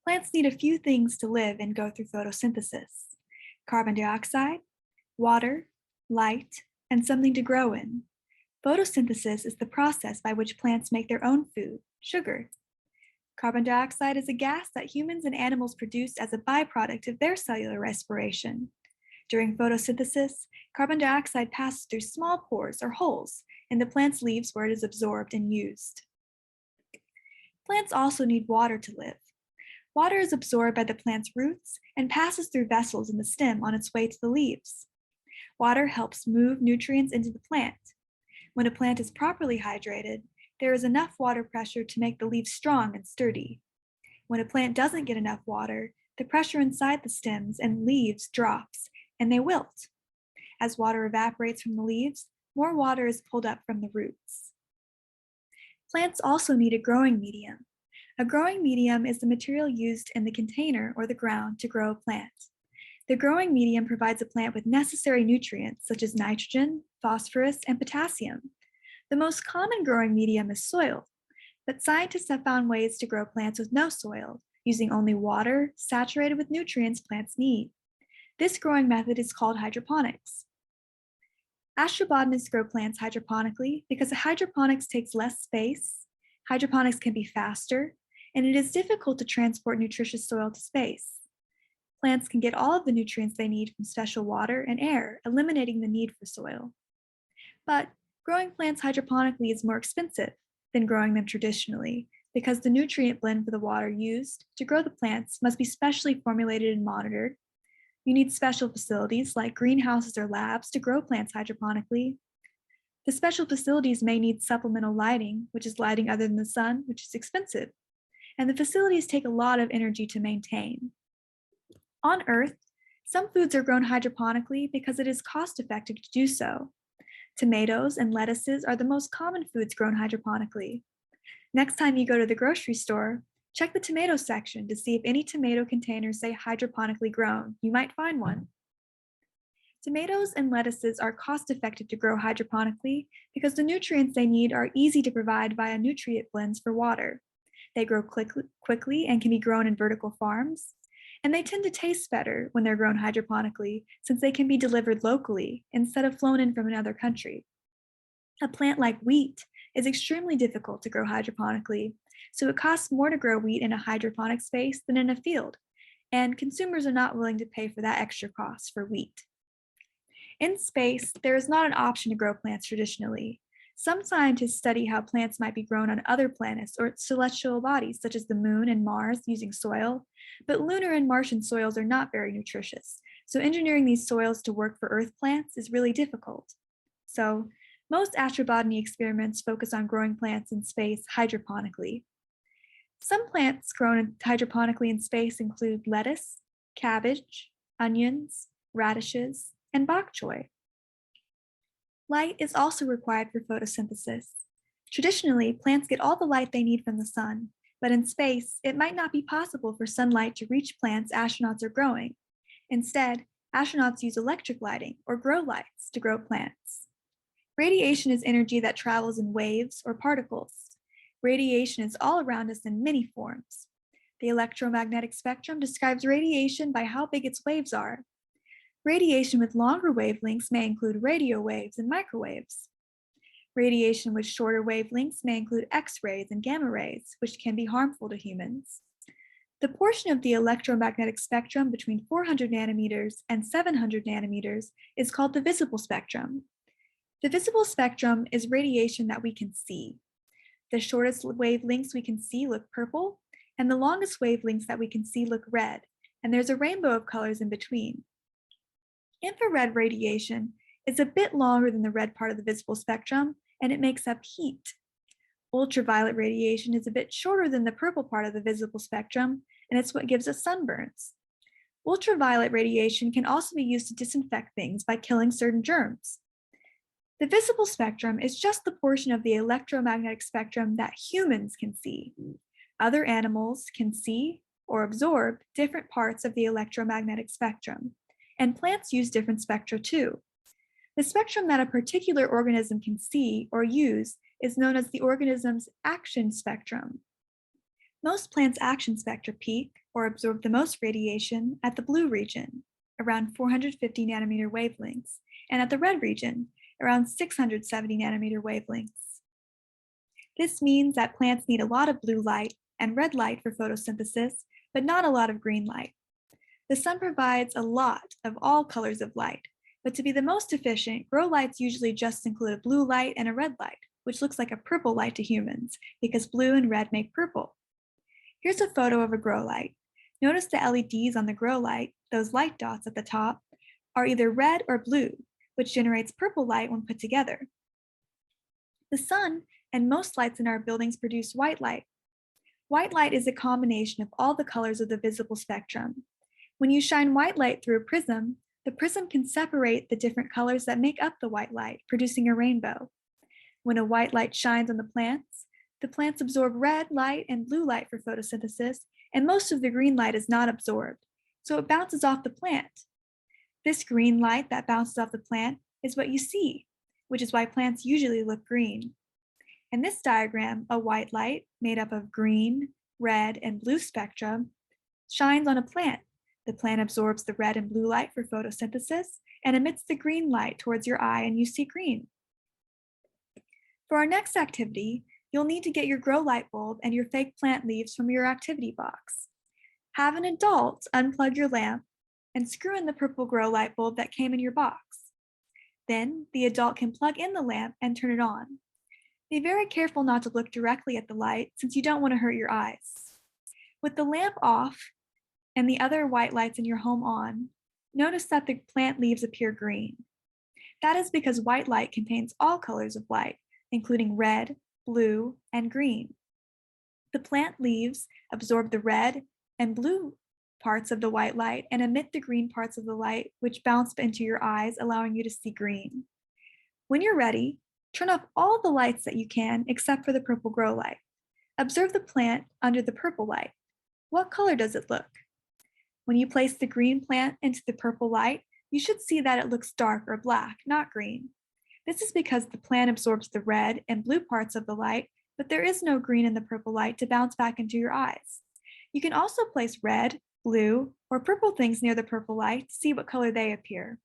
Plants need a few things to live and go through photosynthesis: carbon dioxide, water, light, and something to grow in. Photosynthesis is the process by which plants make their own food, sugar. Carbon dioxide is a gas that humans and animals produce as a byproduct of their cellular respiration. During photosynthesis, carbon dioxide passes through small pores or holes in the plant's leaves where it is absorbed and used. Plants also need water to live. Water is absorbed by the plant's roots and passes through vessels in the stem on its way to the leaves. Water helps move nutrients into the plant. When a plant is properly hydrated, there is enough water pressure to make the leaves strong and sturdy. When a plant doesn't get enough water, the pressure inside the stems and leaves drops, and they wilt. As water evaporates from the leaves, more water is pulled up from the roots. Plants also need a growing medium. A growing medium is the material used in the container or the ground to grow a plant. The growing medium provides a plant with necessary nutrients such as nitrogen, phosphorus, and potassium. The most common growing medium is soil, but scientists have found ways to grow plants with no soil, using only water saturated with nutrients plants need. This growing method is called hydroponics. Astrobotanists grow plants hydroponically because hydroponics takes less space, hydroponics can be faster, and it is difficult to transport nutritious soil to space. Plants can get all of the nutrients they need from special water and air, eliminating the need for soil. But growing plants hydroponically is more expensive than growing them traditionally because the nutrient blend for the water used to grow the plants must be specially formulated and monitored. You need special facilities like greenhouses or labs to grow plants hydroponically. The special facilities may need supplemental lighting, which is lighting other than the sun, which is expensive. And the facilities take a lot of energy to maintain. On Earth, some foods are grown hydroponically because it is cost-effective to do so. Tomatoes and lettuces are the most common foods grown hydroponically. Next time you go to the grocery store, check the tomato section to see if any tomato containers say hydroponically grown. You might find one. Tomatoes and lettuces are cost-effective to grow hydroponically because the nutrients they need are easy to provide via nutrient blends for water. They grow quickly and can be grown in vertical farms. And they tend to taste better when they're grown hydroponically since they can be delivered locally instead of flown in from another country. A plant like wheat is extremely difficult to grow hydroponically, so it costs more to grow wheat in a hydroponic space than in a field, and consumers are not willing to pay for that extra cost for wheat. In space, there is not an option to grow plants traditionally. Some scientists study how plants might be grown on other planets or celestial bodies such as the Moon and Mars using soil, but lunar and Martian soils are not very nutritious, so engineering these soils to work for Earth plants is really difficult. So, most astrobotany experiments focus on growing plants in space hydroponically. Some plants grown hydroponically in space include lettuce, cabbage, onions, radishes, and bok choy. Light is also required for photosynthesis. Traditionally, plants get all the light they need from the sun, but in space, it might not be possible for sunlight to reach plants astronauts are growing. Instead, astronauts use electric lighting or grow lights to grow plants. Radiation is energy that travels in waves or particles. Radiation is all around us in many forms. The electromagnetic spectrum describes radiation by how big its waves are. Radiation with longer wavelengths may include radio waves and microwaves. Radiation with shorter wavelengths may include X-rays and gamma rays, which can be harmful to humans. The portion of the electromagnetic spectrum between 400 nanometers and 700 nanometers is called the visible spectrum. The visible spectrum is radiation that we can see. The shortest wavelengths we can see look purple, and the longest wavelengths that we can see look red, and there's a rainbow of colors in between. Infrared radiation is a bit longer than the red part of the visible spectrum, and it makes up heat. Ultraviolet radiation is a bit shorter than the purple part of the visible spectrum, and it's what gives us sunburns. Ultraviolet radiation can also be used to disinfect things by killing certain germs. The visible spectrum is just the portion of the electromagnetic spectrum that humans can see. Other animals can see or absorb different parts of the electromagnetic spectrum, and plants use different spectra too. The spectrum that a particular organism can see or use is known as the organism's action spectrum. Most plants' action spectra peak or absorb the most radiation at the blue region, around 450 nanometer wavelengths, and at the red region, around 670 nanometer wavelengths. This means that plants need a lot of blue light and red light for photosynthesis, but not a lot of green light. The sun provides a lot of all colors of light, but to be the most efficient, grow lights usually just include a blue light and a red light, which looks like a purple light to humans, because blue and red make purple. Here's a photo of a grow light. Notice the LEDs on the grow light, those light dots at the top, are either red or blue, which generates purple light when put together. The sun and most lights in our buildings produce white light. White light is a combination of all the colors of the visible spectrum. When you shine white light through a prism, the prism can separate the different colors that make up the white light, producing a rainbow. When a white light shines on the plants absorb red light and blue light for photosynthesis, and most of the green light is not absorbed, so it bounces off the plant. This green light that bounces off the plant is what you see, which is why plants usually look green. In this diagram, a white light made up of green, red, and blue spectrum shines on a plant. The plant absorbs the red and blue light for photosynthesis and emits the green light towards your eye, and you see green. For our next activity, you'll need to get your grow light bulb and your fake plant leaves from your activity box. Have an adult unplug your lamp and screw in the purple grow light bulb that came in your box. Then the adult can plug in the lamp and turn it on. Be very careful not to look directly at the light since you don't want to hurt your eyes. With the lamp off and the other white lights in your home on, notice that the plant leaves appear green. That is because white light contains all colors of light, including red, blue, and green. The plant leaves absorb the red and blue parts of the white light and emit the green parts of the light, which bounce into your eyes, allowing you to see green. When you're ready, turn off all the lights that you can except for the purple grow light. Observe the plant under the purple light. What color does it look? When you place the green plant into the purple light, you should see that it looks dark or black, not green. This is because the plant absorbs the red and blue parts of the light, but there is no green in the purple light to bounce back into your eyes. You can also place red, blue, or purple things near the purple light to see what color they appear.